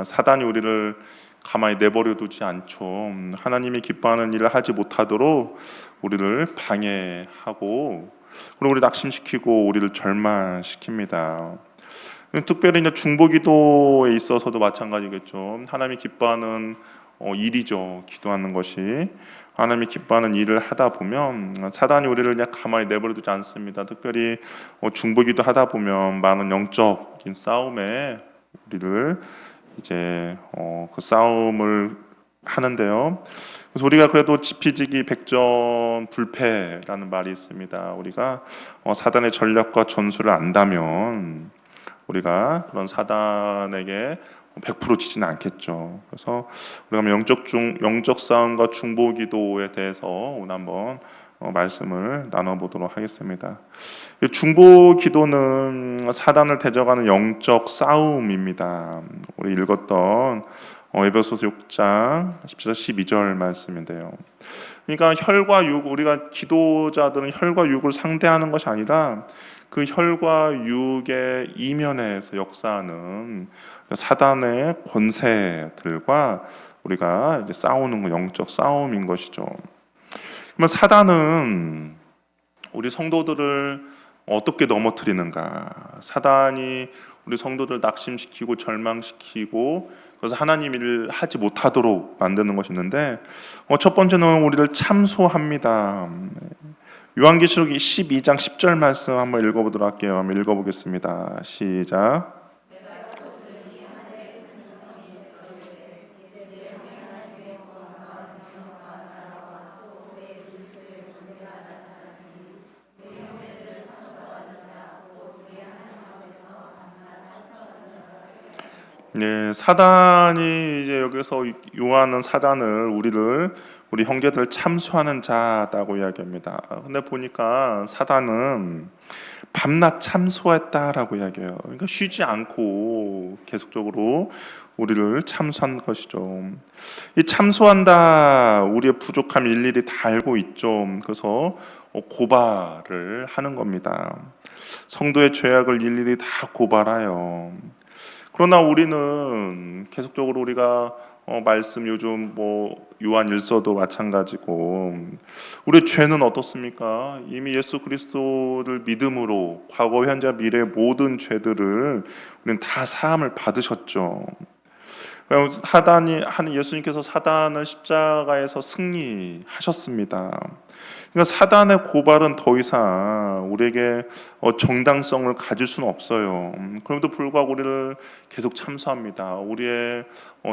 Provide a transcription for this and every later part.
사단이 우리를 가만히 내버려 두지 않죠. 하나님이 기뻐하는 일을 하지 못하도록 우리를 방해하고, 그리고 우리 낙심시키고 우리를 절망시킵니다. 특별히 이제 중보기도에 있어서도 마찬가지겠죠. 하나님이 기뻐하는 일이죠. 기도하는 것이. 하나님이 기뻐하는 일을 하다 보면 사단이 우리를 그냥 가만히 내버려두지 않습니다. 특별히 중보기도 하다 보면 많은 영적인 싸움에 우리를 이제 그 싸움을 하는데요. 그래서 우리가 그래도 지피지기 백전불패라는 말이 있습니다. 우리가 사단의 전략과 전술을 안다면 우리가 그런 사단에게 100% 지지는 않겠죠. 그래서 우리가 영적 싸움과 중보 기도에 대해서 오늘 한번 말씀을 나눠보도록 하겠습니다. 중보 기도는 사단을 대적하는 영적 싸움입니다. 우리 읽었던 에베소서 6장 10절 12절 말씀인데요. 그러니까 혈과 육, 우리가 기도자들은 혈과 육을 상대하는 것이 아니라 그 혈과 육의 이면에서 역사하는 사단의 권세들과 우리가 이제 싸우는 영적 싸움인 것이죠. 그러면 사단은 우리 성도들을 어떻게 넘어뜨리는가? 사단이 우리 성도들을 낙심시키고 절망시키고, 그래서 하나님 일을 하지 못하도록 만드는 것이 있는데, 첫 번째는 우리를 참소합니다. 요한계시록 12장 10절 말씀 한번 읽어보도록 할게요. 한번 읽어보겠습니다. 시작. 네, 사단이 이제 여기서 요하는 사단을 우리 형제들 참소하는 자라고 이야기합니다. 근데 보니까 사단은 밤낮 참소했다라고 이야기해요. 그러니까 쉬지 않고 계속적으로 우리를 참소한 것이죠. 이 참소한다, 우리의 부족함 일일이 다 알고 있죠. 그래서 고발을 하는 겁니다. 성도의 죄악을 일일이 다 고발하여. 그러나 우리는 계속적으로 우리가 말씀 요즘 요한 일서도 마찬가지고 우리의 죄는 어떻습니까? 이미 예수 그리스도를 믿음으로 과거 현재 미래 모든 죄들을 우리는 다 사함을 받으셨죠. 예수님께서 사단을 십자가에서 승리하셨습니다. 그러니까 사단의 고발은 더 이상 우리에게 정당성을 가질 수는 없어요. 그럼에도 불구하고 우리를 계속 참소합니다. 우리의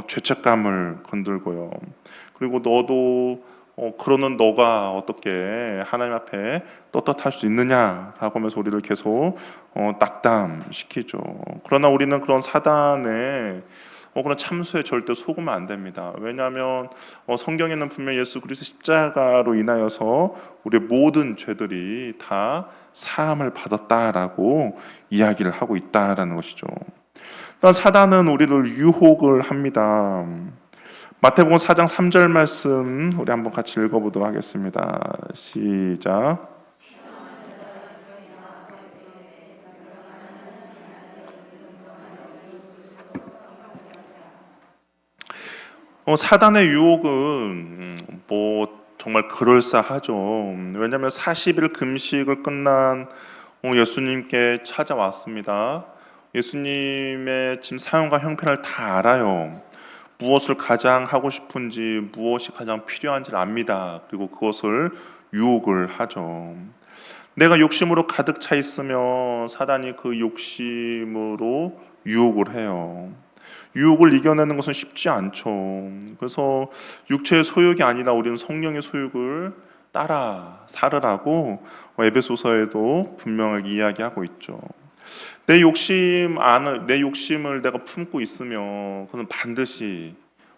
죄책감을 건들고요. 그리고 너도 그러는 너가 어떻게 하나님 앞에 떳떳할 수 있느냐라고 하면서 우리를 계속 낙담시키죠. 그러나 우리는 그런 사단의 그런 참소에 절대 속으면 안 됩니다. 왜냐하면 성경에는 분명 예수 그리스도 십자가로 인하여서 우리의 모든 죄들이 다 사함을 받았다라고 이야기를 하고 있다라는 것이죠. 사단은 우리를 유혹을 합니다. 마태복음 4장 3절 말씀 우리 한번 같이 읽어보도록 하겠습니다. 시작. 사단의 유혹은 정말 그럴싸하죠. 왜냐하면 40일 금식을 끝난 예수님께 찾아왔습니다. 예수님의 지금 사용과 형편을 다 알아요. 무엇을 가장 하고 싶은지, 무엇이 가장 필요한지를 압니다. 그리고 그것을 유혹을 하죠. 내가 욕심으로 가득 차 있으면 사단이 그 욕심으로 유혹을 해요. 유혹을 이겨내는 것은 쉽지 않죠. 그래서 육체의 소욕이 아니라 우리는 성령의 소욕을 따라 살으라고 에베소서에도 분명하게 이야기하고 있죠. 내 욕심을 내가 품고 있으면 그는 반드시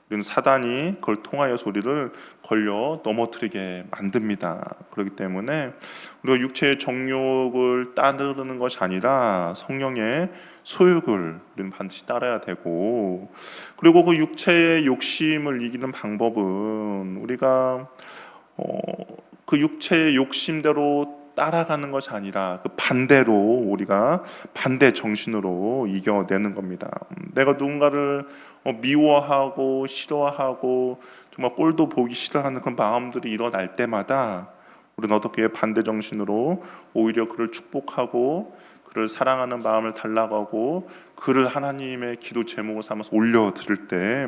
우리는 사단이 그걸 통하여서 우리를 걸려 넘어뜨리게 만듭니다. 그렇기 때문에 우리가 육체의 정욕을 따르는 것이 아니라 성령의 소욕을 우리는 반드시 따라야 되고, 그리고 그 육체의 욕심을 이기는 방법은 우리가 그 육체의 욕심대로 따라가는 것이 아니라 그 반대로 우리가 반대 정신으로 이겨내는 겁니다. 내가 누군가를 미워하고 싫어하고 정말 꼴도 보기 싫어하는 그런 마음들이 일어날 때마다 우리는 어떻게 반대 정신으로 오히려 그를 축복하고 그를 사랑하는 마음을 달라가고 그를 하나님의 기도 제목을 삼아서 올려드릴 때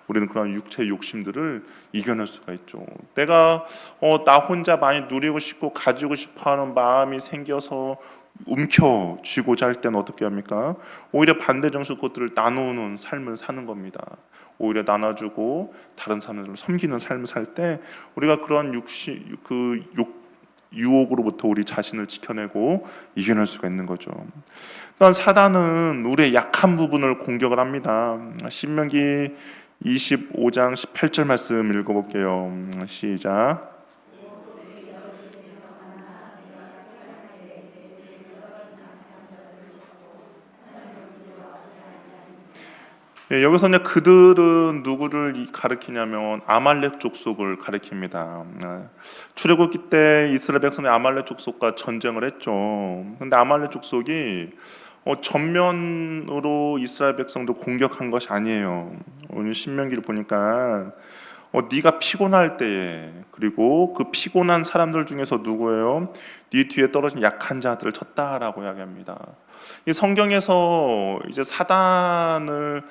우리는 그런 육체의 욕심들을 이겨낼 수가 있죠. 내가 나 혼자 많이 누리고 싶고 가지고 싶어하는 마음이 생겨서 움켜쥐고자 할 때는 어떻게 합니까? 오히려 반대 정신 것들을 나누는 삶을 사는 겁니다. 오히려 나눠주고 다른 사람들을 섬기는 삶을 살 때 우리가 그런 유혹으로부터 우리 자신을 지켜내고 이겨낼 수가 있는 거죠. 또한 사단은 우리의 약한 부분을 공격을 합니다. 신명기 25장 18절 말씀 읽어볼게요. 시작. 예, 여기서 이제 그들은 누구를 가리키냐면 아말렉 족속을 가리킵니다. 출애굽기 때 이스라엘 백성이 아말렉 족속과 전쟁을 했죠. 근데 아말렉 족속이 전면으로 이스라엘 백성도 공격한 것이 아니에요. 오늘 신명기를 보니까 네가 피곤할 때에 그리고 그 피곤한 사람들 중에서 누구예요? 네 뒤에 떨어진 약한 자들을 쳤다라고 이야기합니다. 이 성경에서 이제 사단을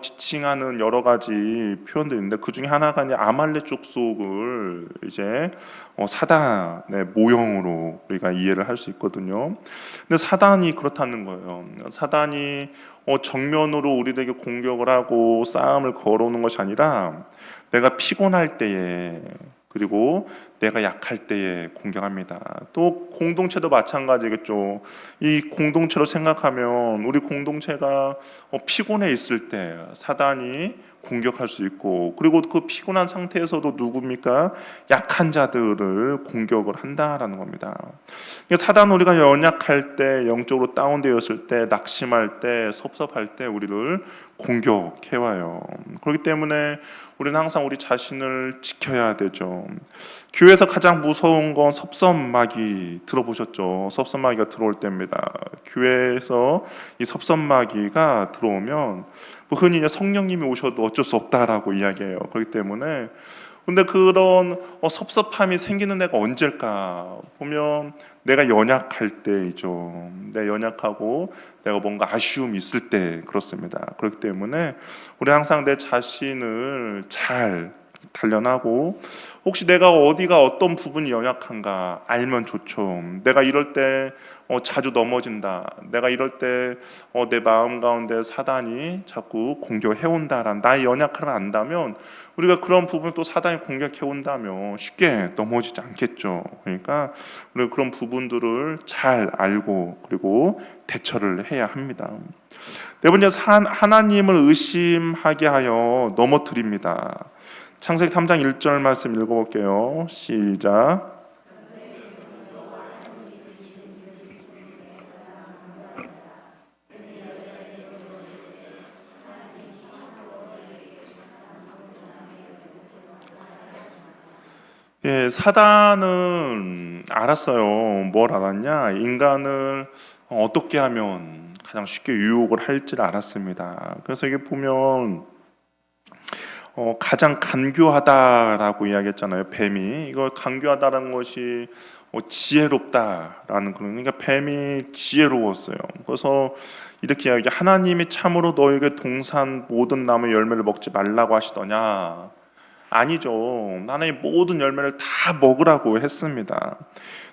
지칭하는 여러 가지 표현들이 있는데 그 중에 하나가 이제 아말렉 족속을 이제 사단의 모형으로 우리가 이해를 할 수 있거든요. 근데 사단이 그렇다는 거예요. 사단이 정면으로 우리에게 공격을 하고 싸움을 걸어오는 것이 아니라 내가 피곤할 때에 그리고 내가 약할 때에 공격합니다. 또 공동체도 마찬가지겠죠. 이 공동체로 생각하면 우리 공동체가 피곤해 있을 때 사단이 공격할 수 있고 그리고 그 피곤한 상태에서도 누굽니까? 약한 자들을 공격을 한다라는 겁니다. 사단은 우리가 연약할 때, 영적으로 다운되었을 때, 낙심할 때, 섭섭할 때 우리를 공격해와요. 그렇기 때문에 우리는 항상 우리 자신을 지켜야 되죠. 교회에서 가장 무서운 건 섭섭마귀 들어보셨죠? 섭섭마귀가 들어올 때입니다. 교회에서 이 섭섭마귀가 들어오면 흔히 이제 성령님이 오셔도 어쩔 수 없다라고 이야기해요. 그렇기 때문에 근데 그런 섭섭함이 생기는 애가 언제일까 보면 내가 연약할 때이죠. 내가 연약하고 내가 뭔가 아쉬움이 있을 때 그렇습니다. 그렇기 때문에 우리 항상 내 자신을 잘 단련하고 혹시 내가 어디가 어떤 부분이 연약한가 알면 좋죠. 내가 이럴 때 자주 넘어진다. 내가 이럴 때 내 마음 가운데 사단이 자꾸 공격해 온다란 나의 연약함을 안다면 우리가 그런 부분을 또 사단이 공격해 온다면 쉽게 넘어지지 않겠죠. 그러니까 우리가 그런 부분들을 잘 알고 그리고 대처를 해야 합니다. 네 번째, 하나님을 의심하게 하여 넘어뜨립니다. 창세기 3장 1절 말씀 읽어볼게요. 시작. 예, 사단은 알았어요. 뭘 알았냐? 인간을 어떻게 하면 가장 쉽게 유혹을 할지를 알았습니다. 그래서 이게 보면 가장 간교하다라고 이야기했잖아요. 뱀이 이걸 간교하다라는 것이 지혜롭다라는 그런 그러니까 뱀이 지혜로웠어요. 그래서 이렇게 이야기 하나님이 참으로 너에게 동산 모든 나무 열매를 먹지 말라고 하시더냐? 아니죠. 하나님 모든 열매를 다 먹으라고 했습니다.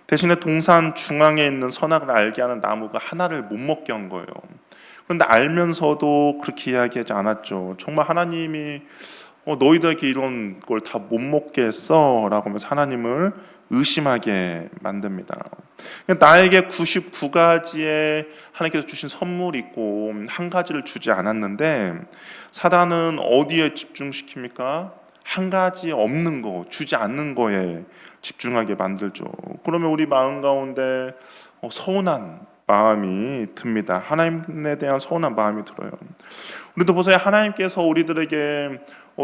대신에 동산 중앙에 있는 선악을 알게 하는 나무가 하나를 못 먹게 한 거예요. 그런데 알면서도 그렇게 이야기하지 않았죠. 정말 하나님이 너희들에게 이런 걸 다 못 먹게 했어 라고 하면서 하나님을 의심하게 만듭니다. 나에게 99가지의 하나님께서 주신 선물이 있고 한 가지를 주지 않았는데 사단은 어디에 집중시킵니까? 한 가지 없는 거, 주지 않는 거에 집중하게 만들죠. 그러면 우리 마음 가운데 서운한 마음이 듭니다. 하나님에 대한 서운한 마음이 들어요. 우리도 보세요. 하나님께서 우리들에게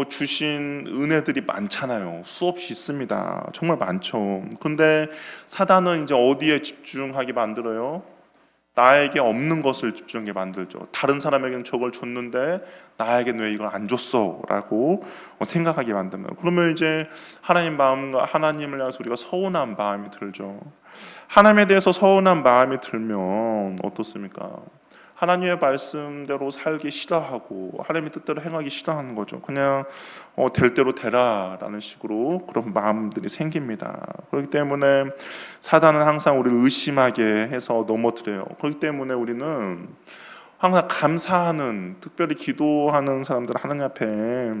주신 은혜들이 많잖아요. 수없이 있습니다. 정말 많죠. 그런데 사단은 이제 어디에 집중하게 만들어요? 나에게 없는 것을 집중하게 만들죠. 다른 사람에게는 저걸 줬는데 나에게는 왜 이걸 안 줬어? 라고 생각하게 만듭니다. 그러면 이제 하나님 마음과 하나님을 향해서 우리가 서운한 마음이 들죠. 하나님에 대해서 서운한 마음이 들면 어떻습니까? 하나님의 말씀대로 살기 싫어하고 하나님의 뜻대로 행하기 싫어하는 거죠. 그냥 될 대로 되라라는 식으로 그런 마음들이 생깁니다. 그렇기 때문에 사단은 항상 우리를 의심하게 해서 넘어뜨려요. 그렇기 때문에 우리는 항상 감사하는, 특별히 기도하는 사람들 하나님 앞에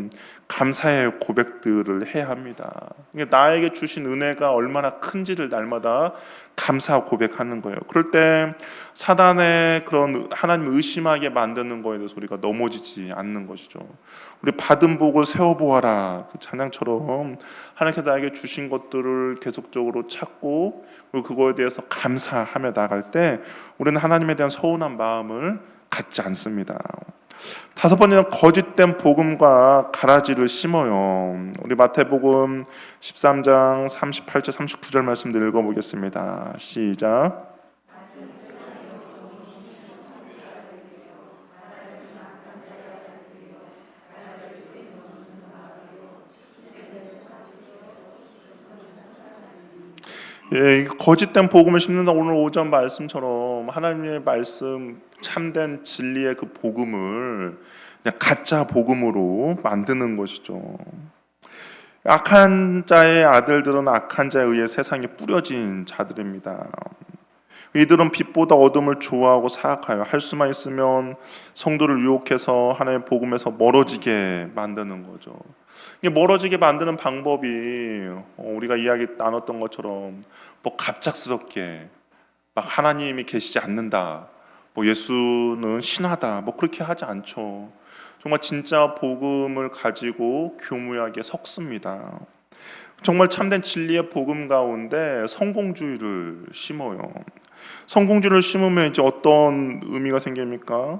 감사의 고백들을 해야 합니다. 나에게 주신 은혜가 얼마나 큰지를 날마다 감사 고백하는 거예요. 그럴 때 사단의 그런 하나님을 의심하게 만드는 거에 대해서 우리가 넘어지지 않는 것이죠. 우리 받은 복을 세워보아라, 그 찬양처럼 하나님께서 나에게 주신 것들을 계속적으로 찾고 그리고 그거에 대해서 감사하며 나갈 때 우리는 하나님에 대한 서운한 마음을 갖지 않습니다. 다섯 번째는 거짓된 복음과 가라지를 심어요. 우리 마태복음 13장 38절 39절 말씀들 읽어보겠습니다. 시작. 예, 거짓된 복음을 심는다. 오늘 오전 말씀처럼 하나님의 말씀 참된 진리의 그 복음을 그냥 가짜 복음으로 만드는 것이죠. 악한 자의 아들들은 악한 자에 의해 세상에 뿌려진 자들입니다. 이들은 빛보다 어둠을 좋아하고 사악하여 할 수만 있으면 성도를 유혹해서 하나님의 복음에서 멀어지게 만드는 거죠. 멀어지게 만드는 방법이 우리가 이야기 나눴던 것처럼 갑작스럽게 막 하나님이 계시지 않는다, 예수는 신하다, 그렇게 하지 않죠. 정말 진짜 복음을 가지고 교묘하게 섞습니다. 정말 참된 진리의 복음 가운데 성공주의를 심어요. 성공주의를 심으면 이제 어떤 의미가 생깁니까?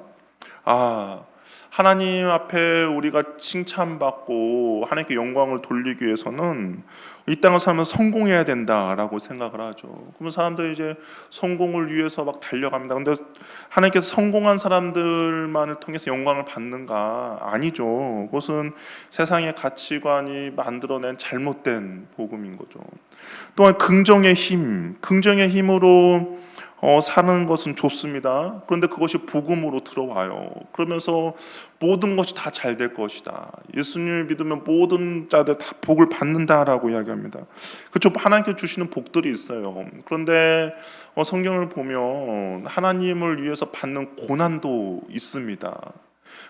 하나님 앞에 우리가 칭찬받고 하나님께 영광을 돌리기 위해서는 이 땅을 살면서 성공해야 된다라고 생각을 하죠. 그러면 사람들이 이제 성공을 위해서 막 달려갑니다. 근데 하나님께서 성공한 사람들만을 통해서 영광을 받는가? 아니죠. 그것은 세상의 가치관이 만들어낸 잘못된 복음인 거죠. 또한 긍정의 힘으로 사는 것은 좋습니다. 그런데 그것이 복음으로 들어와요. 그러면서 모든 것이 다 잘 될 것이다. 예수님을 믿으면 모든 자들 다 복을 받는다라고 이야기합니다. 그렇죠. 하나님께서 주시는 복들이 있어요. 그런데 성경을 보면 하나님을 위해서 받는 고난도 있습니다.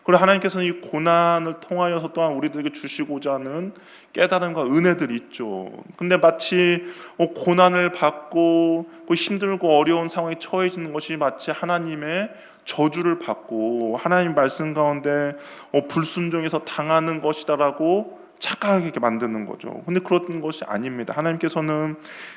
그리고 하나님께서는 이 고난을 통하여서 또한 우리들에게 주시고자 하는 깨달음과 은혜들이 있죠. 근데 마치 고난을 받고 힘들고 어려운 상황에 처해지는 것이 마치 하나님의 저주를 받고 하나님 말씀 가운데 불순종해서 당하는 것이다라고 착각하게 만드는 거죠. 근데 그런 것이 아닙니다. 하나님께서는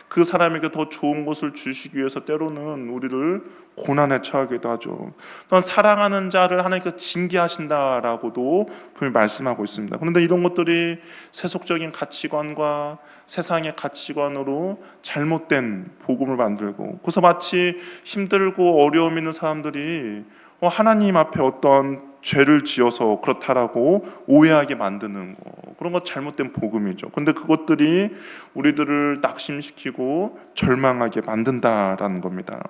그 사람에게 더 좋은 것을 주시기 위해서 때로는 우리를 고난에 처하기도 하죠. 또한 사랑하는 자를 하나님께서 징계하신다라고도 분명히 말씀하고 있습니다. 그런데 이런 것들이 세속적인 가치관과 세상의 가치관으로 잘못된 복음을 만들고, 그래서 마치 힘들고 어려움 있는 사람들이 하나님 앞에 어떤 죄를 지어서 그렇다라고 오해하게 만드는 거, 그런 것 잘못된 복음이죠. 근데 그것들이 우리들을 낙심시키고 절망하게 만든다라는 겁니다.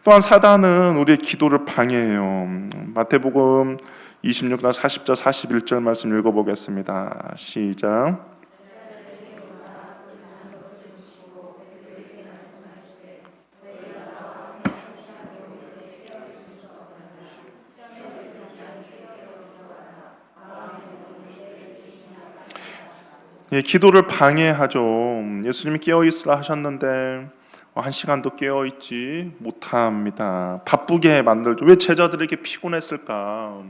또한 사단은 우리의 기도를 방해해요. 마태복음 26장 40절 41절 말씀 읽어보겠습니다. 시작. 예, 기도를 방해하죠. 예수님이 깨어있으라 하셨는데 1시간도 깨어있지 못합니다. 바쁘게 만들죠. 왜 제자들에게 피곤했을까?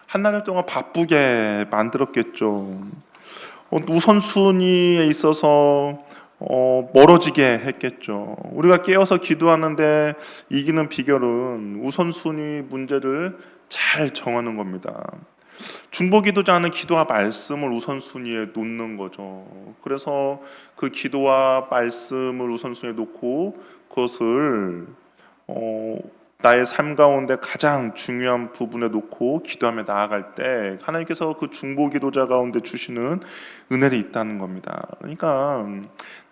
한나절 동안 바쁘게 만들었겠죠. 우선순위에 있어서 멀어지게 했겠죠. 우리가 깨어서 기도하는데 이기는 비결은 우선순위 문제를 잘 정하는 겁니다. 중보기도자는 기도와 말씀을 우선순위에 놓는 거죠. 그래서 그 기도와 말씀을 우선순위에 놓고 그것을 어, 나의 삶 가운데 가장 중요한 부분에 놓고 기도하며 나아갈 때 하나님께서 그 중보기도자 가운데 주시는 은혜가 있다는 겁니다. 그러니까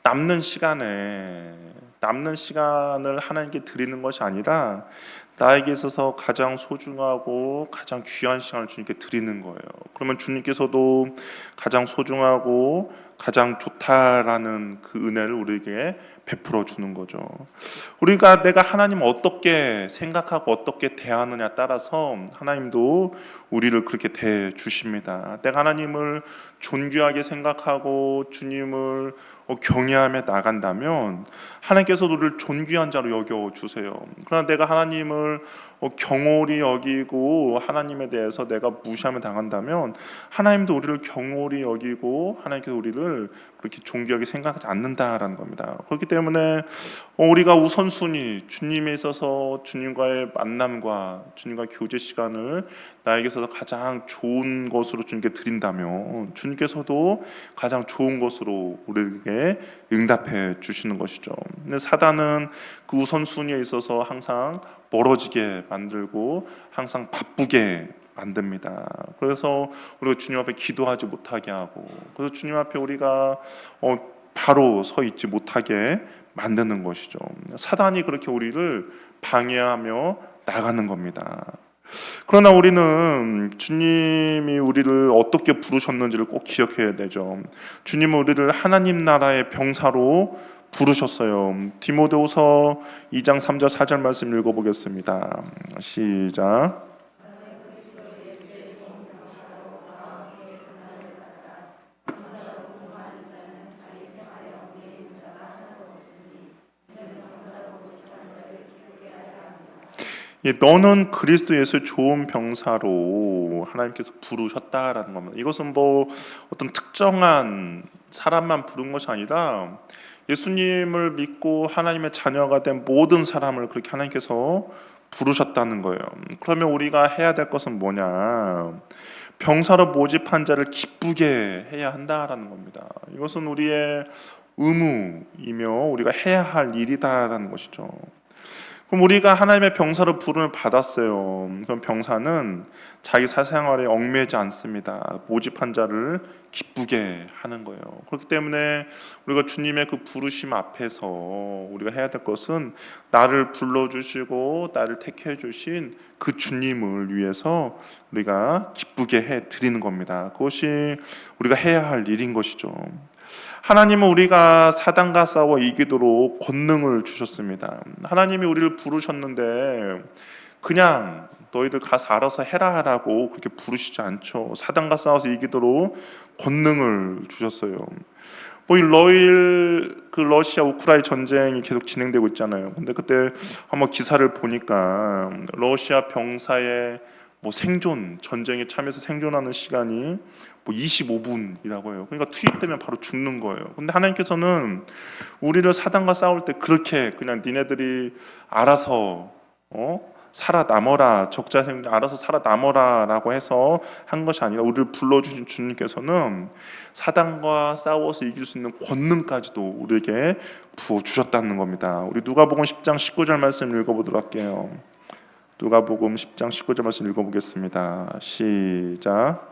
남는 시간을 하나님께 드리는 것이 아니라 나에게 있어서 가장 소중하고 가장 귀한 시간을 주님께 드리는 거예요. 그러면 주님께서도 가장 소중하고 가장 좋다라는 그 은혜를 우리에게 베풀어 주는 거죠. 우리가 내가 하나님을 어떻게 생각하고 어떻게 대하느냐 따라서 하나님도 우리를 그렇게 대해 주십니다. 내가 하나님을 존귀하게 생각하고 주님을 경외하며 나간다면 하나님께서 우리를 존귀한 자로 여겨 주세요. 그러나 내가 하나님을 경홀히 여기고 하나님에 대해서 내가 무시하며 당한다면 하나님도 우리를 경홀히 여기고 하나님께서 우리를 그렇게 존귀하게 생각하지 않는다라는 겁니다. 그렇기 때문에 우리가 우선순위 주님에 있어서 주님과의 만남과 주님과 교제 시간을 나에게 있어서 가장 좋은 것으로 주님께 드린다면 주님께서도 가장 좋은 것으로 우리에게 응답해 주시는 것이죠. 근데 사단은 그 우선순위에 있어서 항상 멀어지게 만들고 항상 바쁘게 만듭니다. 그래서 우리가 주님 앞에 기도하지 못하게 하고, 그래서 주님 앞에 우리가 바로 서 있지 못하게 만드는 것이죠. 사단이 그렇게 우리를 방해하며 나가는 겁니다. 그러나 우리는 주님이 우리를 어떻게 부르셨는지를 꼭 기억해야 되죠. 주님은 우리를 하나님 나라의 병사로 부르셨어요. 디모데후서 2장 3절 4절 말씀 읽어보겠습니다. 시작. 너는 그리스도 예수 좋은 병사로 하나님께서 부르셨다라는 겁니다. 이것은 뭐 어떤 특정한 사람만 부른 것이 아니라 예수님을 믿고 하나님의 자녀가 된 모든 사람을 그렇게 하나님께서 부르셨다는 거예요. 그러면 우리가 해야 될 것은 뭐냐? 병사로 모집한 자를 기쁘게 해야 한다라는 겁니다. 이것은 우리의 의무이며 우리가 해야 할 일이다라는 것이죠. 그럼 우리가 하나님의 병사로 부름을 받았어요. 그럼 병사는 자기 사생활에 얽매이지 않습니다. 모집한 자를 기쁘게 하는 거예요. 그렇기 때문에 우리가 주님의 그 부르심 앞에서 우리가 해야 될 것은 나를 불러주시고 나를 택해 주신 그 주님을 위해서 우리가 기쁘게 해 드리는 겁니다. 그것이 우리가 해야 할 일인 것이죠. 하나님은 우리가 사단과 싸워 이기도록 권능을 주셨습니다. 하나님이 우리를 부르셨는데 그냥 너희들 가서 알아서 해라라고 그렇게 부르시지 않죠. 사단과 싸워서 이기도록 권능을 주셨어요. 이 러시아 우크라이나 전쟁이 계속 진행되고 있잖아요. 근데 그때 한번 기사를 보니까 러시아 병사의 전쟁에 참여해서 생존하는 시간이 25분이라고 해요. 그러니까 투입되면 바로 죽는 거예요. 근데 하나님께서는 우리를 사단과 싸울 때 그렇게 그냥 니네들이 알아서 살아남어라, 적자생 알아서 살아남어라라고 해서 한 것이 아니라 우리를 불러주신 주님께서는 사단과 싸워서 이길 수 있는 권능까지도 우리에게 부어주셨다는 겁니다. 우리 누가복음 10장 19절 말씀 읽어보도록 할게요. 누가복음 10장 19절 말씀 읽어보겠습니다. 시작.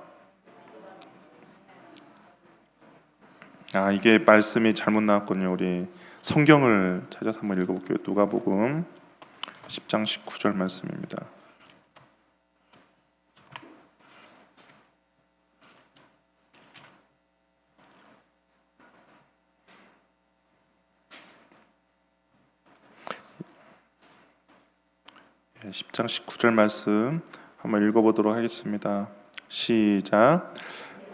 이게 말씀이 잘못 나왔군요. 우리 성경을 찾아서 한번 읽어볼게요. 누가복음 10장 19절 말씀입니다. 예, 10장 19절 말씀 한번 읽어보도록 하겠습니다. 시작.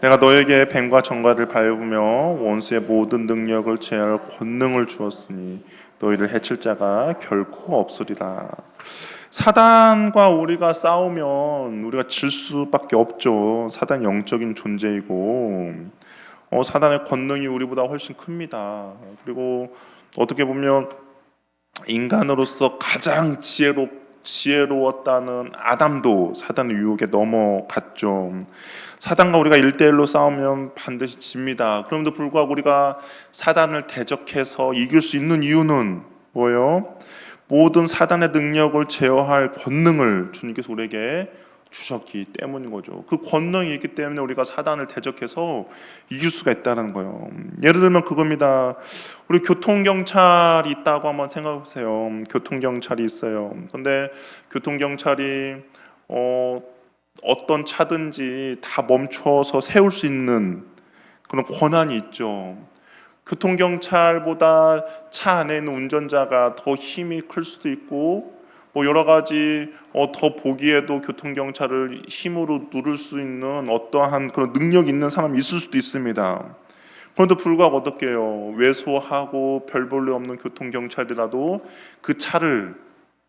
내가 너에게 뱀과 정갈을 밟으며 원수의 모든 능력을 제할 권능을 주었으니 너희를 해칠 자가 결코 없으리라. 사단과 우리가 싸우면 우리가 질 수밖에 없죠. 사단 영적인 존재이고 사단의 권능이 우리보다 훨씬 큽니다. 그리고 어떻게 보면 인간으로서 가장 지혜로웠다는 아담도 사단의 유혹에 넘어갔죠. 사단과 우리가 1대1로 싸우면 반드시 집니다. 그럼에도 불구하고 우리가 사단을 대적해서 이길 수 있는 이유는 뭐예요? 모든 사단의 능력을 제어할 권능을 주님께서 우리에게 주셨기 때문인 거죠. 그 권능이 있기 때문에 우리가 사단을 대적해서 이길 수가 있다는 거예요. 예를 들면 그겁니다. 우리 교통경찰이 있다고 한번 생각해 보세요. 교통경찰이 있어요. 근데 교통경찰이 어떤 차든지 다 멈춰서 세울 수 있는 그런 권한이 있죠. 교통경찰보다 차 안에 있는 운전자가 더 힘이 클 수도 있고 여러 가지 더 보기에도 교통경찰을 힘으로 누를 수 있는 어떠한 그런 능력 있는 사람이 있을 수도 있습니다. 그런데 불구하고 어떻게 해요? 왜소하고 별 볼 일 없는 교통경찰이라도 그 차를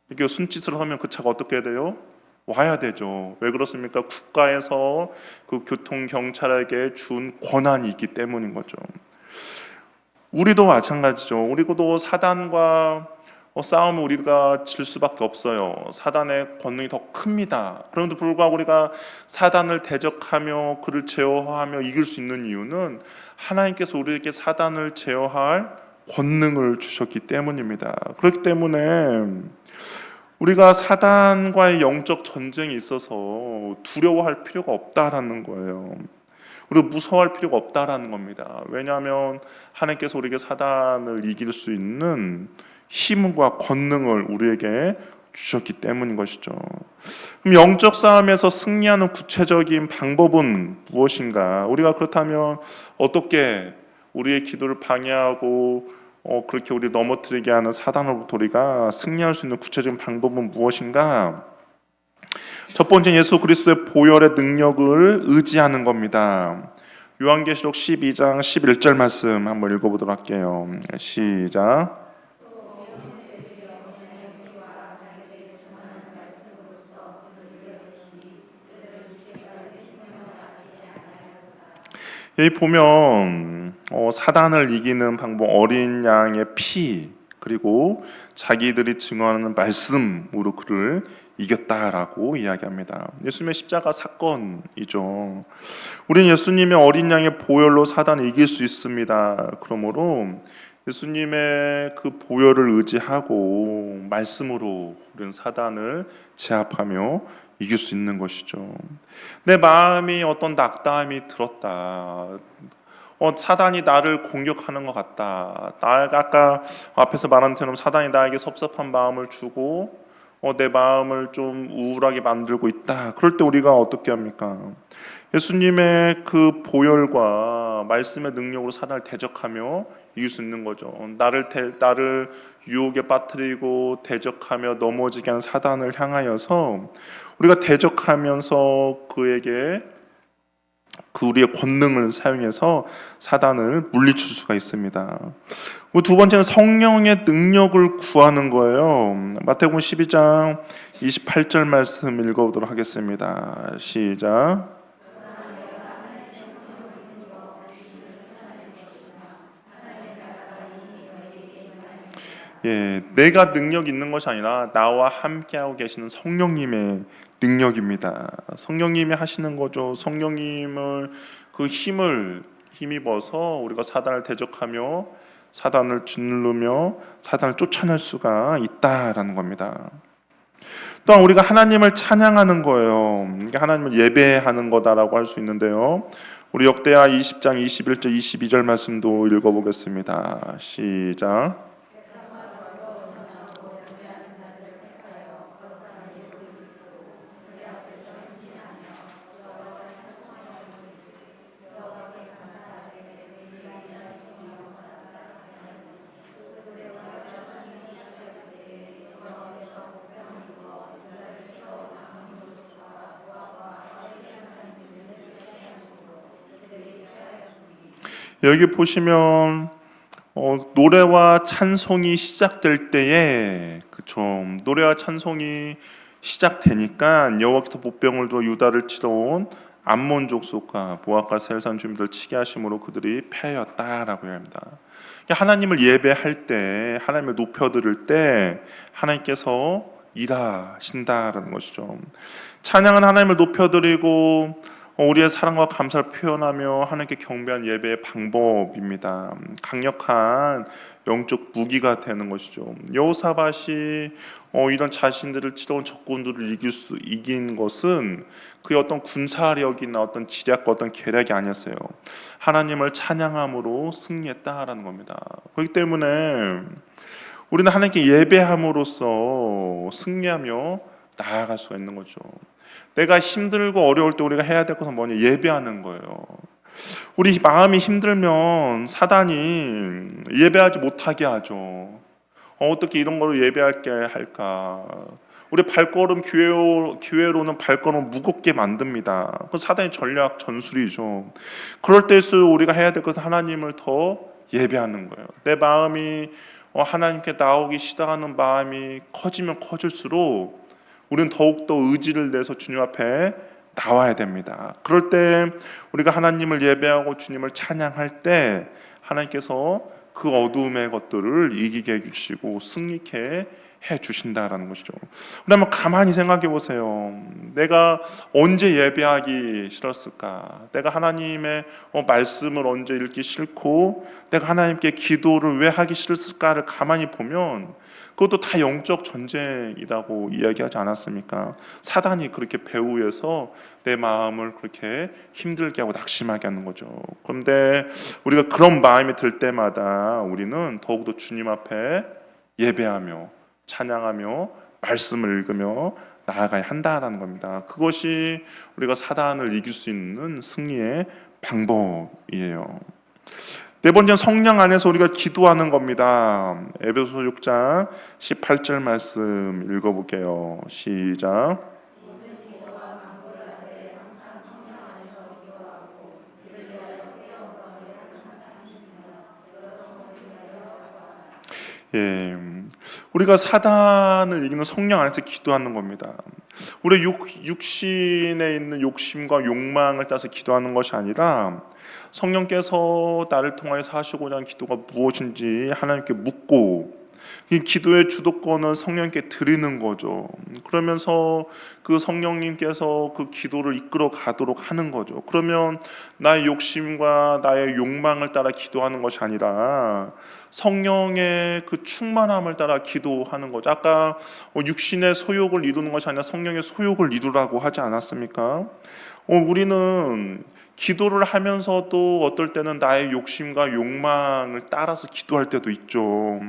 이렇게 손짓을 하면 그 차가 어떻게 돼요? 와야 되죠. 왜 그렇습니까? 국가에서 그 교통경찰에게 준 권한이 있기 때문인 거죠. 우리도 마찬가지죠. 우리도 사단과 싸움을 우리가 질 수밖에 없어요. 사단의 권능이 더 큽니다. 그런데도 불구하고 우리가 사단을 대적하며 그를 제어하며 이길 수 있는 이유는 하나님께서 우리에게 사단을 제어할 권능을 주셨기 때문입니다. 그렇기 때문에 우리가 사단과의 영적 전쟁에 있어서 두려워할 필요가 없다라는 거예요. 우리가 무서워할 필요가 없다라는 겁니다. 왜냐하면 하나님께서 우리에게 사단을 이길 수 있는 힘과 권능을 우리에게 주셨기 때문인 것이죠. 그럼 영적 싸움에서 승리하는 구체적인 방법은 무엇인가? 우리가 그렇다면 어떻게 우리의 기도를 방해하고 그렇게 우리 넘어뜨리게 하는 사단으로부터 우리가 승리할 수 있는 구체적인 방법은 무엇인가? 첫 번째, 예수 그리스도의 보혈의 능력을 의지하는 겁니다. 요한계시록 12장 11절 말씀 한번 읽어보도록 할게요. 시작. 여기 보면 사단을 이기는 방법, 어린 양의 피 그리고 자기들이 증언하는 말씀으로 그를 이겼다라고 이야기합니다. 예수님의 십자가 사건이죠. 우리는 예수님의 어린 양의 보혈로 사단을 이길 수 있습니다. 그러므로 예수님의 그 보혈을 의지하고 말씀으로 우리는 사단을 제압하며 이길 수 있는 것이죠. 내 마음이 어떤 낙담이 들었다. 사단이 나를 공격하는 것 같다. 나가 아까 앞에서 말한 것처럼 사단이 나에게 섭섭한 마음을 주고 내 마음을 좀 우울하게 만들고 있다. 그럴 때 우리가 어떻게 합니까? 예수님의 그 보혈과 말씀의 능력으로 사단을 대적하며 이길 수 있는 거죠. 나를 유혹에 빠뜨리고 대적하며 넘어지게 하는 사단을 향하여서 우리가 대적하면서 그에게 그 우리의 권능을 사용해서 사단을 물리칠 수가 있습니다. 두 번째는 성령의 능력을 구하는 거예요. 마태복음 12장 28절 말씀 읽어보도록 하겠습니다. 시작. 내가 능력 있는 것이 아니라 나와 함께하고 계시는 성령님의 능력입니다. 성령님이 하시는 거죠. 성령님을 그 힘을 힘입어서 우리가 사단을 대적하며 사단을 짓누르며 사단을 쫓아낼 수가 있다라는 겁니다. 또한 우리가 하나님을 찬양하는 거예요. 이게 하나님을 예배하는 거다라고 할 수 있는데요. 우리 역대하 20장 21절 22절 말씀도 읽어보겠습니다. 시작. 여기 보시면 노래와 찬송이 시작될 때에 그쵸, 노래와 찬송이 시작되니까 여호와께서 보병을 두어 유다를 치러 온 암몬 족속과 모압과 세일산 주민들 치게 하심으로 그들이 패하였다라고 합니다. 하나님을 예배할 때, 하나님을 높여드릴 때 하나님께서 일하신다라는 것이죠. 찬양은 하나님을 높여드리고 우리의 사랑과 감사를 표현하며 하나님께 경배한 예배의 방법입니다. 강력한 영적 무기가 되는 것이죠. 여호사밧이 이런 자신들을 치러온 적군들을 이긴 것은 그의 어떤 군사력이나 어떤 지략과 어떤 계략이 아니었어요. 하나님을 찬양함으로 승리했다라는 겁니다. 그렇기 때문에 우리는 하나님께 예배함으로써 승리하며 나아갈 수가 있는 거죠. 내가 힘들고 어려울 때 우리가 해야 될 것은 뭐냐? 예배하는 거예요. 우리 마음이 힘들면 사단이 예배하지 못하게 하죠. 어떻게 이런 걸로 예배할게 할까? 우리 발걸음 교회로는 발걸음 무겁게 만듭니다. 그 사단의 전략 전술이죠. 그럴 때일수록 우리가 해야 될 것은 하나님을 더 예배하는 거예요. 내 마음이 하나님께 나오기 시작하는 마음이 커지면 커질수록 우리는 더욱더 의지를 내서 주님 앞에 나와야 됩니다. 그럴 때 우리가 하나님을 예배하고 주님을 찬양할 때 하나님께서 그 어두움의 것들을 이기게 해주시고 승리케 해주신다라는 것이죠. 우리 한번 가만히 생각해 보세요. 내가 언제 예배하기 싫었을까? 내가 하나님의 말씀을 언제 읽기 싫고 내가 하나님께 기도를 왜 하기 싫었을까를 가만히 보면 그것도 다 영적 전쟁이라고 이야기하지 않았습니까? 사단이 그렇게 배후에서 내 마음을 그렇게 힘들게 하고 낙심하게 하는 거죠. 그런데 우리가 그런 마음이 들 때마다 우리는 더욱더 주님 앞에 예배하며 찬양하며 말씀을 읽으며 나아가야 한다라는 겁니다. 그것이 우리가 사단을 이길 수 있는 승리의 방법이에요. 네 번째는 성령 안에서 우리가 기도하는 겁니다. 에베소서 6장 18절 말씀 읽어볼게요. 시작. 예, 우리가 사단을 이기는 성령 안에서 기도하는 겁니다. 우리 육신에 있는 욕심과 욕망을 따서 기도하는 것이 아니라 성령께서 나를 통하여서 하시고자 하는 기도가 무엇인지 하나님께 묻고 이 기도의 주도권을 성령님께 드리는 거죠. 그러면서 그 성령님께서 그 기도를 이끌어 가도록 하는 거죠. 그러면 나의 욕심과 나의 욕망을 따라 기도하는 것이 아니라 성령의 그 충만함을 따라 기도하는 거죠. 아까 육신의 소욕을 이루는 것이 아니라 성령의 소욕을 이루라고 하지 않았습니까? 우리는 기도를 하면서도 어떨 때는 나의 욕심과 욕망을 따라서 기도할 때도 있죠.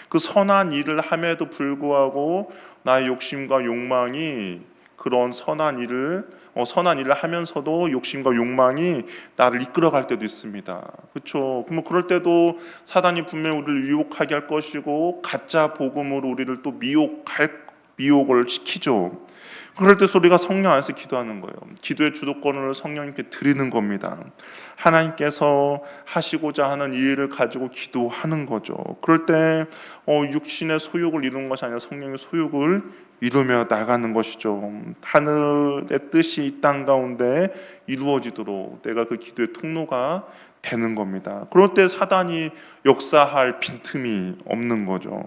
그 선한 일을 함에도 불구하고 나의 욕심과 욕망이 그런 선한 일을 하면서도 욕심과 욕망이 나를 이끌어갈 때도 있습니다. 그렇죠? 그럼 그럴 때도 사단이 분명히 우리를 유혹하게 할 것이고 가짜 복음으로 우리를 또 미혹을 시키죠. 그럴 때 우리가 성령 안에서 기도하는 거예요. 기도의 주도권을 성령님께 드리는 겁니다. 하나님께서 하시고자 하는 이 일을 가지고 기도하는 거죠. 그럴 때 육신의 소욕을 이루는 것이 아니라 성령의 소욕을 이루며 나가는 것이죠. 하늘의 뜻이 이 땅 가운데 이루어지도록 내가 그 기도의 통로가 되는 겁니다. 그럴 때 사단이 역사할 빈틈이 없는 거죠.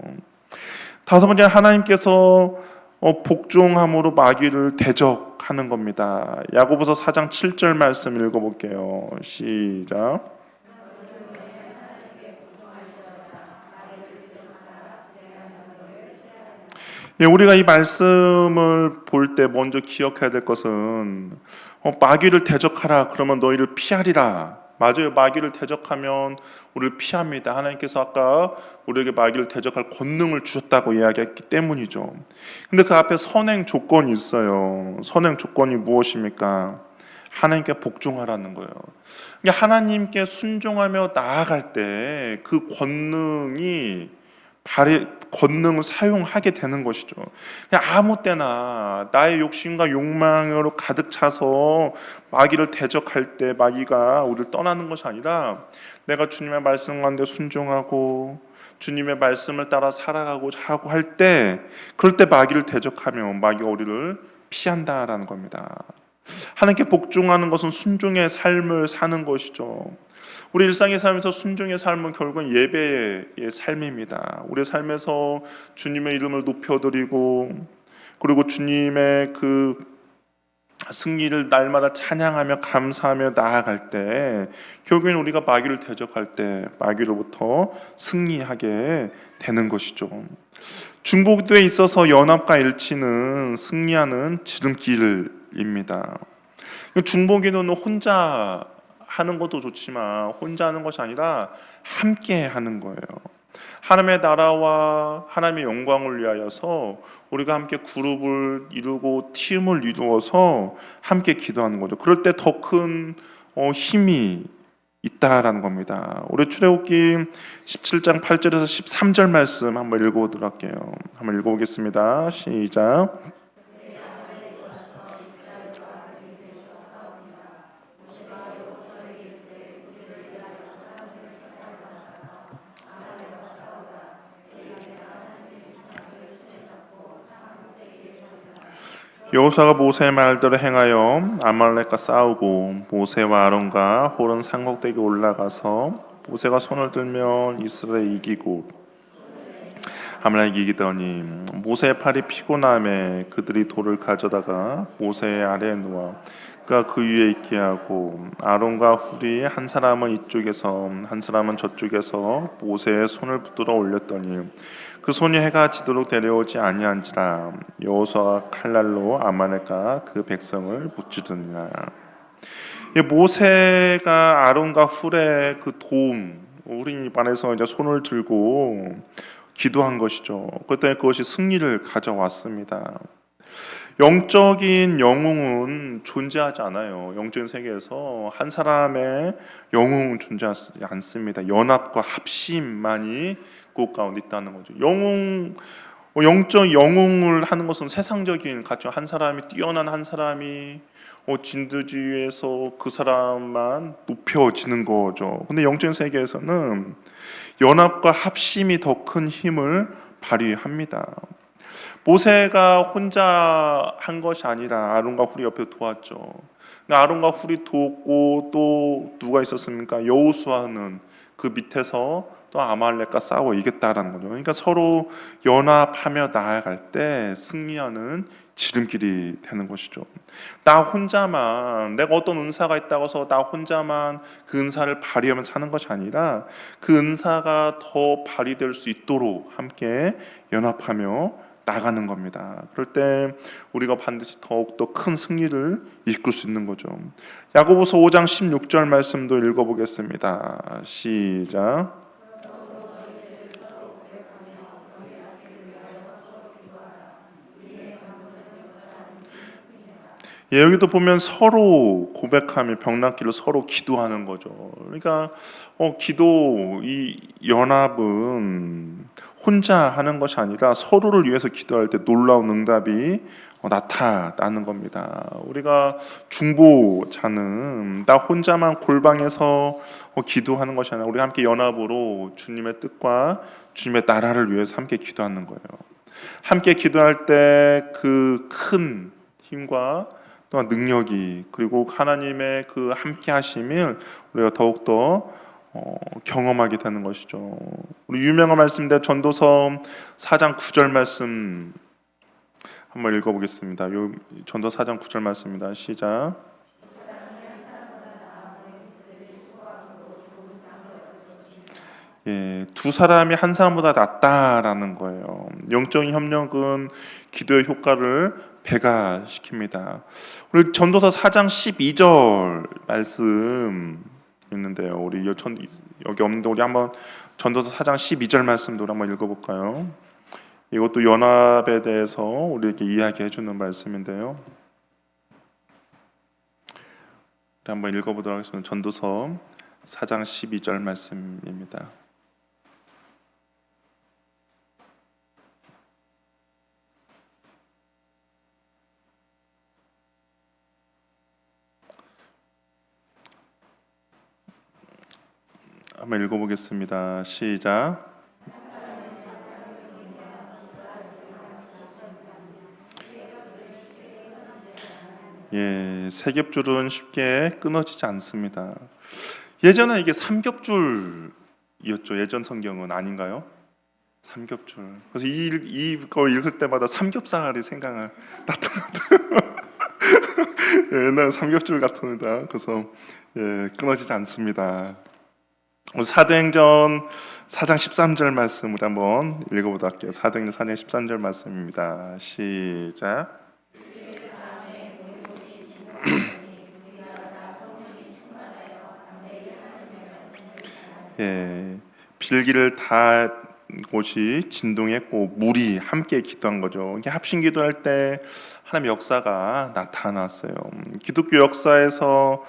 다섯 번째, 하나님께서 복종함으로 마귀를 대적하는 겁니다. 야고보서 4장 7절 말씀 읽어볼게요. 시작. 예, 우리가 이 말씀을 볼 때 먼저 기억해야 될 것은 마귀를 대적하라 그러면 너희를 피하리라. 맞아요. 마귀를 대적하면 우리를 피합니다. 하나님께서 아까 우리에게 마귀를 대적할 권능을 주셨다고 이야기했기 때문이죠. 근데 그 앞에 선행 조건이 있어요. 선행 조건이 무엇입니까? 하나님께 복종하라는 거예요. 하나님께 순종하며 나아갈 때 그 권능을 사용하게 되는 것이죠. 그냥 아무 때나 나의 욕심과 욕망으로 가득 차서 마귀를 대적할 때 마귀가 우리를 떠나는 것이 아니라 내가 주님의 말씀 가운데 순종하고 주님의 말씀을 따라 살아가고자 하고 할 때 그럴 때 마귀를 대적하면 마귀가 우리를 피한다라는 겁니다. 하나님께 복종하는 것은 순종의 삶을 사는 것이죠. 우리 일상의 삶에서 순종의 삶은 결국은 예배의 삶입니다. 우리 삶에서 주님의 이름을 높여드리고, 그리고 주님의 그 승리를 날마다 찬양하며 감사하며 나아갈 때, 결국엔 우리가 마귀를 대적할 때 마귀로부터 승리하게 되는 것이죠. 중보기도에 있어서 연합과 일치는 승리하는 지름길입니다. 중보기도는 혼자 하는 것도 좋지만 혼자 하는 것이 아니라 함께 하는 거예요. 하나님의 나라와 하나님의 영광을 위하여서 우리가 함께 그룹을 이루고 팀을 이루어서 함께 기도하는 거죠. 그럴 때 더 큰 힘이 있다라는 겁니다. 우리 출애굽기 17장 8절에서 13절 말씀 한번 읽어보도록 할게요. 한번 읽어보겠습니다. 시작. 여호수아가 모세의 말대로 행하여 아말렉과 싸우고 모세와 아론과 홀은 산꼭대기에 올라가서 모세가 손을 들면 이스라엘이 이기고 아말렉이 이기더니 모세의 팔이 피곤함에 그들이 돌을 가져다가 모세의 아래에 놓아 그가 그 위에 있게 하고 아론과 훌이 한 사람은 이쪽에서 한 사람은 저쪽에서 모세의 손을 붙들어 올렸더니 그 손이 해가 지도록 데려오지 아니한지라 여호수아가 칼날로 아말렉과 그 백성을 무찌르니라. 모세가 아론과 훌의 그 도움, 우리 반에서 이제 손을 들고 기도한 것이죠. 그때 그것이 승리를 가져왔습니다. 영적인 영웅은 존재하지 않아요. 영적인 세계에서 한 사람의 영웅은 존재하지 않습니다. 연합과 합심만이 그 가운데 있다는 거죠. 영적 영웅을 하는 것은 세상적인 가치. 한 사람이 뛰어난 한 사람이 진두지휘에서 그 사람만 높여지는 거죠. 근데 영적인 세계에서는 연합과 합심이 더 큰 힘을 발휘합니다. 모세가 혼자 한 것이 아니라 아론과 훌이 옆에 도왔죠. 아론과 훌이 도왔고 또 누가 있었습니까? 여호수아는 그 밑에서 또 아말렉과 싸워 이겼다라는 거죠. 그러니까 서로 연합하며 나아갈 때 승리하는 지름길이 되는 것이죠. 나 혼자만, 내가 어떤 은사가 있다고 해서 나 혼자만 그 은사를 발휘하며 사는 것이 아니라 그 은사가 더 발휘될 수 있도록 함께 연합하며 나가는 겁니다. 그럴 때 우리가 반드시 더욱더 큰 승리를 이끌 수 있는 거죠. 야고보서 5장 16절 말씀도 읽어보겠습니다. 시작. 여기도 보면 서로 고백하며 병낫기를 서로 기도하는 거죠. 그러니까 기도, 이 연합은 혼자 하는 것이 아니라 서로를 위해서 기도할 때 놀라운 응답이 나타나는 겁니다. 우리가 중보자는 나 혼자만 골방에서 기도하는 것이 아니라 우리 함께 연합으로 주님의 뜻과 주님의 나라를 위해서 함께 기도하는 거예요. 함께 기도할 때 그 큰 힘과 또한 능력이, 그리고 하나님의 그 함께 하심을 우리가 더욱더 경험하게 되는 것이죠. 우리 유명한 말씀인데 전도서 4장 9절 말씀 한번 읽어보겠습니다. 전도 4장 9절 말씀입니다. 시작. 두 사람이 한 사람보다 낫다라는 거예요. 영적인 협력은 기도의 효과를 배가시킵니다. 우리 전도서 4장 12절 말씀 있는데요. 우리 여기 없는데 우리 한번 전도서 4장 12절 말씀도 한번 읽어볼까요? 이것도 연합에 대해서 우리에게 이야기해 주는 말씀인데요. 한번 읽어보도록 하겠습니다. 전도서 4장 12절 말씀입니다. 한번 읽어보겠습니다. 시작. 예, 세 겹줄은 쉽게 끊어지지 않습니다. 예전에 이게 삼겹줄이었죠. 예전 성경은 아닌가요? 삼겹줄. 그래서 이거 읽을 때마다 삼겹살이 생각났던 것 같아요. 예, 옛날 삼겹줄 같습니다. 그래서 예, 끊어지지 않습니다. 사도행전 4장 13절 말씀을 한번 읽어보도록 할게요. 사도행전 4장 13절 말씀입니다. 시작. 예, 빌기를 다 곳이 진동했고 물이 함께 기도한 거죠. 이게 합심 기도할 때 하나님의 역사가 나타났어요. 기독교 역사에서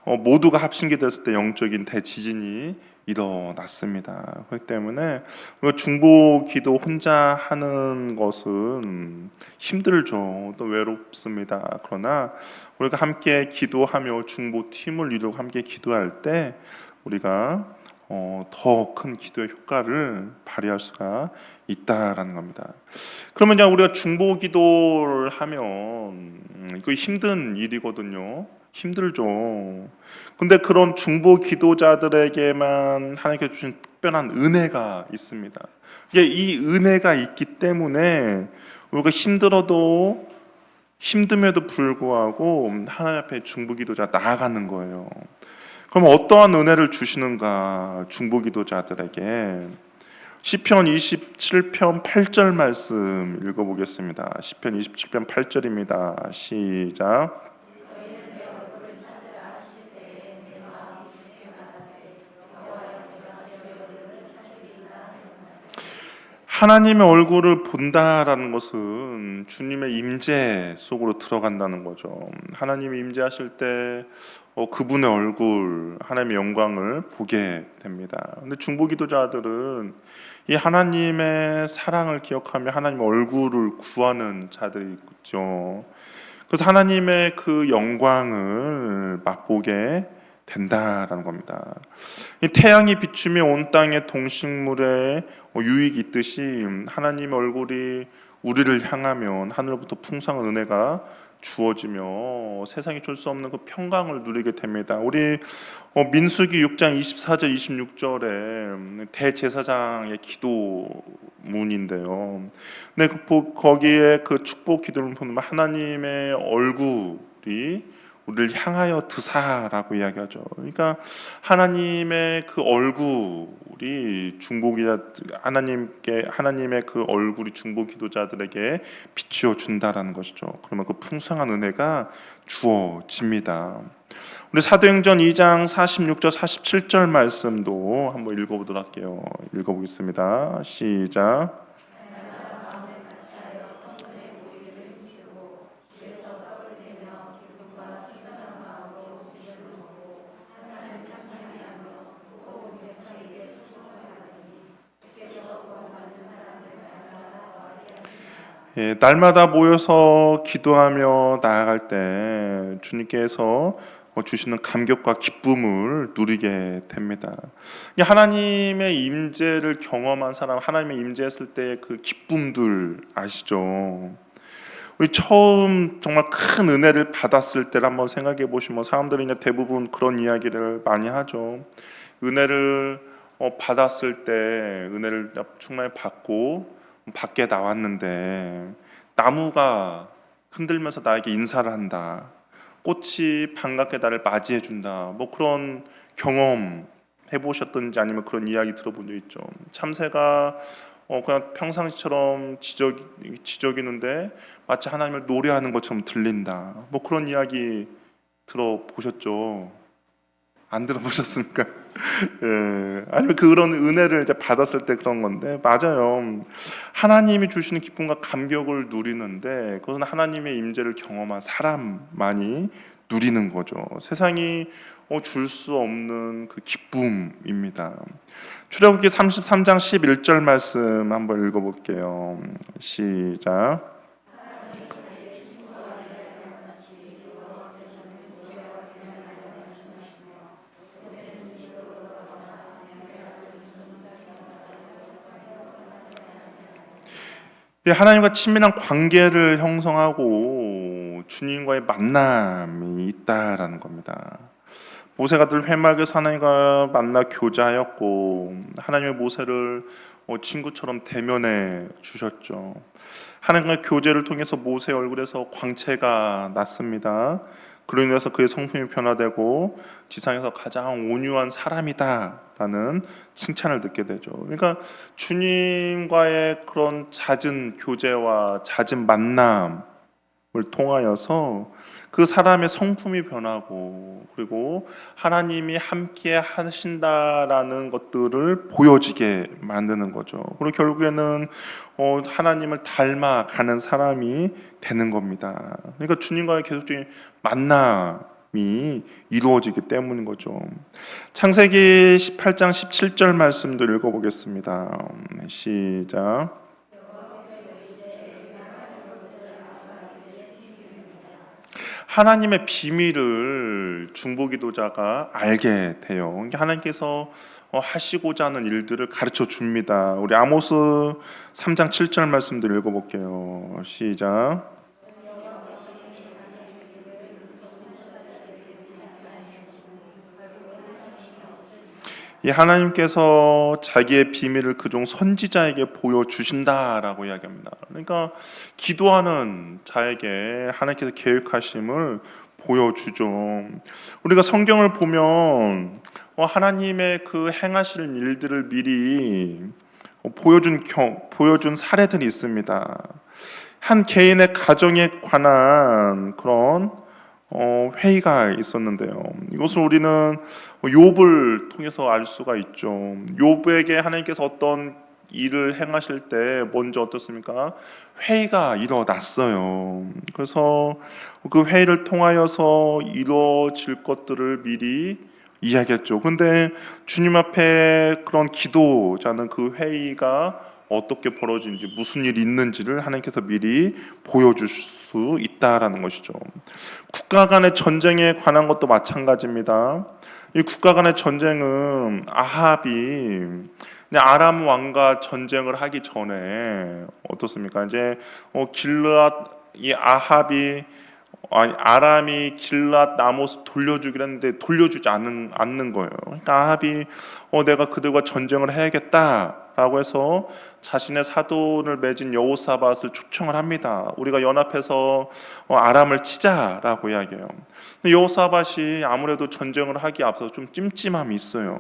모두가 합심 기도했을 때 영적인 대지진이 일어났습니다. 그렇기 때문에 우리가 중보 기도 혼자 하는 것은 힘들죠. 또 외롭습니다. 그러나 우리가 함께 기도하며 중보 팀을 이루고 함께 기도할 때 우리가 더 큰 기도의 효과를 발휘할 수가 있다라는 겁니다. 그러면 우리가 중보 기도를 하면 이거 힘든 일이거든요. 힘들죠. 근데 그런 중보 기도자들에게만 하나님께 주신 특별한 은혜가 있습니다. 이 은혜가 있기 때문에 우리가 힘듦에도 불구하고 하나님 앞에 중보 기도자 나아가는 거예요. 그럼 어떠한 은혜를 주시는가 중보기도자들에게 시편 27편 8절 말씀 읽어보겠습니다. 시편 27편 8절입니다. 시작. 하나님의 얼굴을 본다라는 것은 주님의 임재 속으로 들어간다는 거죠. 하나님이 임재하실 때 그분의 얼굴, 하나님의 영광을 보게 됩니다. 근데 중보기도자들은 이 하나님의 사랑을 기억하며 하나님의 얼굴을 구하는 자들이 있죠. 그래서 하나님의 그 영광을 맛보게 된다라는 겁니다. 이 태양이 비추며 온 땅의 동식물에 유익이 있듯이 하나님의 얼굴이 우리를 향하면 하늘부터 풍성한 은혜가 주어지며 세상이 줄 수 없는 그 평강을 누리게 됩니다. 우리 민수기 6장 24절 26절에 대제사장의 기도문인데요. 네, 거기에 그 축복 기도를 보면 하나님의 얼굴이 우리를 향하여 드사라고 이야기하죠. 그러니까 하나님의 그 얼굴이 하나님의 그 얼굴이 중보 기도자들에게 비추어 준다라는 것이죠. 그러면 그 풍성한 은혜가 주어집니다. 우리 사도행전 2장 46절 47절 말씀도 한번 읽어보도록 할게요. 읽어보겠습니다. 시작. 예, 날마다 모여서 기도하며 나아갈 때 주님께서 주시는 감격과 기쁨을 누리게 됩니다. 하나님의 임재를 경험한 사람, 하나님의 임재했을 때 그 기쁨들 아시죠? 우리 처음 정말 큰 은혜를 받았을 때를 한번 생각해 보시면 사람들이 대부분 그런 이야기를 많이 하죠. 은혜를 받았을 때 은혜를 충만히 받고 밖에 나왔는데 나무가 흔들면서 나에게 인사를 한다. 꽃이 반갑게 나를 맞이해 준다. 뭐 그런 경험 해보셨던지 아니면 그런 이야기 들어본 적 있죠. 참새가 그냥 평상시처럼 지저귀는데 마치 하나님을 노래하는 것처럼 들린다. 뭐 그런 이야기 들어보셨죠? 안 들어보셨습니까? 예, 아니면 그런 은혜를 이제 받았을 때 그런 건데 맞아요. 하나님이 주시는 기쁨과 감격을 누리는데 그것은 하나님의 임재를 경험한 사람만이 누리는 거죠. 세상이 줄 수 없는 그 기쁨입니다. 출애굽기 33장 11절 말씀 한번 읽어볼게요. 시작. 하나님과 친밀한 관계를 형성하고 주님과의 만남이 있다라는 겁니다. 모세가 늘 회막에서 하나님과 만나 교제하였고 하나님의 모세를 친구처럼 대면해 주셨죠. 하나님과 교제를 통해서 모세의 얼굴에서 광채가 났습니다. 그로 인해서 그의 성품이 변화되고 지상에서 가장 온유한 사람이다라는 칭찬을 듣게 되죠. 그러니까 주님과의 그런 잦은 교제와 잦은 만남을 통하여서 그 사람의 성품이 변하고 그리고 하나님이 함께 하신다라는 것들을 보여지게 만드는 거죠. 그리고 결국에는 하나님을 닮아가는 사람이 되는 겁니다. 그러니까 주님과의 계속적인 만남이 이루어지기 때문인 거죠. 창세기 18장 17절 말씀도 읽어보겠습니다. 시작. 하나님의 비밀을 중보기도자가 알게 돼요. 그러니까 하나님께서 하시고자 하는 일들을 가르쳐 줍니다. 우리 아모스 3장 7절 말씀들 읽어볼게요. 시작. 이 하나님께서 자기의 비밀을 그종 선지자에게 보여주신다라고 이야기합니다. 그러니까 기도하는 자에게 하나님께서 계획하심을 보여주죠. 우리가 성경을 보면 하나님의 그 행하실 일들을 미리 보여준 사례들이 있습니다. 한 개인의 가정에 관한 그런 회의가 있었는데요. 이것을 우리는 욥을 통해서 알 수가 있죠. 욥에게 하나님께서 어떤 일을 행하실 때 먼저 어떻습니까? 회의가 일어났어요. 그래서 그 회의를 통하여서 이루어질 것들을 미리 이야기했죠. 근데 주님 앞에 그런 기도자는 그 회의가 어떻게 벌어지는지 무슨 일이 있는지를 하나님께서 미리 보여줄 수 있다라는 것이죠. 국가 간의 전쟁에 관한 것도 마찬가지입니다. 이 국가 간의 전쟁은 아합이 아람 왕과 전쟁을 하기 전에 어떻습니까? 이제 길르앗 이 아합이 아람이 길앗 나못을 돌려주기로 했는데 돌려주지 않는 거예요. 그러니까 아합이 내가 그들과 전쟁을 해야겠다라고 해서 자신의 사돈을 맺은 여호사밧을 초청을 합니다. 우리가 연합해서 아람을 치자라고 이야기해요. 여호사밧이 아무래도 전쟁을 하기 앞서서 좀 찜찜함이 있어요.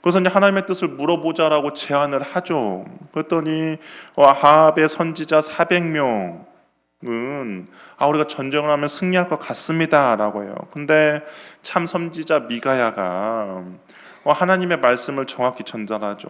그래서 이제 하나님의 뜻을 물어보자라고 제안을 하죠. 그랬더니 아합의 선지자 400명 우리가 전쟁을 하면 승리할 것 같습니다라고 해요. 근데 참 선지자 미가야가 하나님의 말씀을 정확히 전달하죠.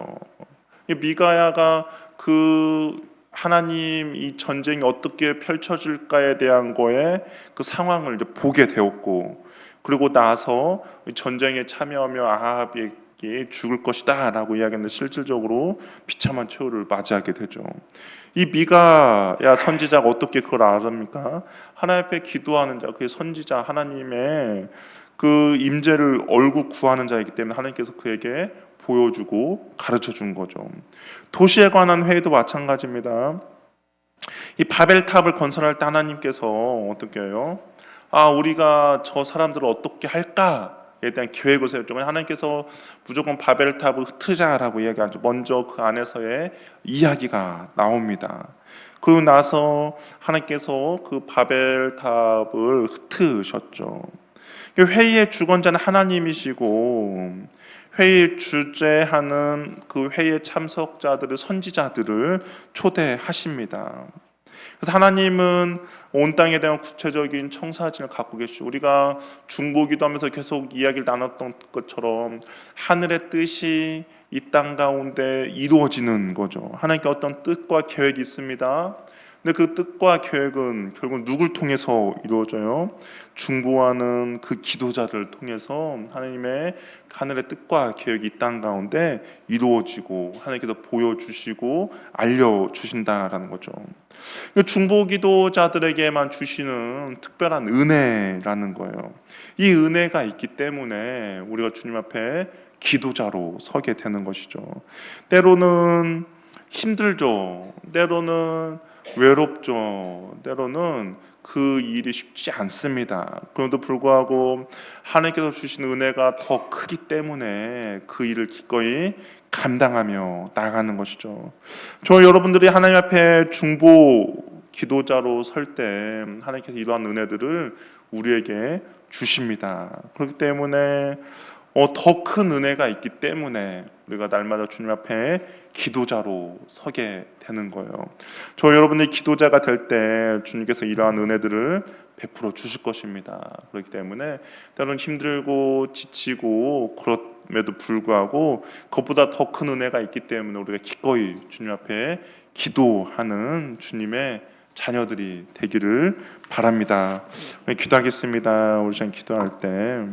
미가야가 그 하나님 이 전쟁이 어떻게 펼쳐질까에 대한 거에 그 상황을 이제 보게 되었고 그리고 나서 전쟁에 참여하며 아합에게 죽을 것이다라고 이야기했는데 실질적으로 비참한 최후를 맞이하게 되죠. 이 미가야 선지자가 어떻게 그걸 알합니까? 하나님 앞에 기도하는 자, 그 선지자 하나님의 그 임재를 얼굴 구하는 자이기 때문에 하나님께서 그에게 보여주고 가르쳐 준 거죠. 도시에 관한 회의도 마찬가지입니다. 이 바벨탑을 건설할 때 하나님께서 어떻게 해요? 우리가 저 사람들을 어떻게 할까에 대한 계획을 세웠죠. 하나님께서 무조건 바벨탑을 흩으자라고 이야기하죠. 먼저 그 안에서의 이야기가 나옵니다. 그리고 나서 하나님께서 그 바벨탑을 흩으셨죠. 회의의 주권자는 하나님이시고 회의 주재하는 그 회의의 참석자들을 선지자들을 초대하십니다. 그래서 하나님은 온 땅에 대한 구체적인 청사진을 갖고 계시죠. 우리가 중보기도하면서 계속 이야기를 나눴던 것처럼 하늘의 뜻이 이 땅 가운데 이루어지는 거죠. 하나님께 어떤 뜻과 계획이 있습니다. 근데 그 뜻과 계획은 결국 누굴 통해서 이루어져요? 중보하는 그 기도자를 통해서 하나님의 하늘의 뜻과 계획이 이 땅 가운데 이루어지고 하나님께서 보여주시고 알려주신다라는 거죠. 중보 기도자들에게만 주시는 특별한 은혜라는 거예요. 이 은혜가 있기 때문에 우리가 주님 앞에 기도자로 서게 되는 것이죠. 때로는 힘들죠. 때로는 외롭죠. 때로는 그 일이 쉽지 않습니다. 그럼에도 불구하고 하나님께서 주신 은혜가 더 크기 때문에 그 일을 기꺼이 감당하며 나가는 것이죠. 저 여러분들이 하나님 앞에 중보 기도자로 설 때 하나님께서 이러한 은혜들을 우리에게 주십니다. 그렇기 때문에 더 큰 은혜가 있기 때문에 우리가 날마다 주님 앞에 기도자로 서게 되는 거예요. 저 여러분이 기도자가 될 때 주님께서 이러한 은혜들을 베풀어 주실 것입니다. 그렇기 때문에 때로는 힘들고 지치고 그럼에도 불구하고 그것보다 더 큰 은혜가 있기 때문에 우리가 기꺼이 주님 앞에 기도하는 주님의 자녀들이 되기를 바랍니다. 기도하겠습니다. 우리 시간 기도할 때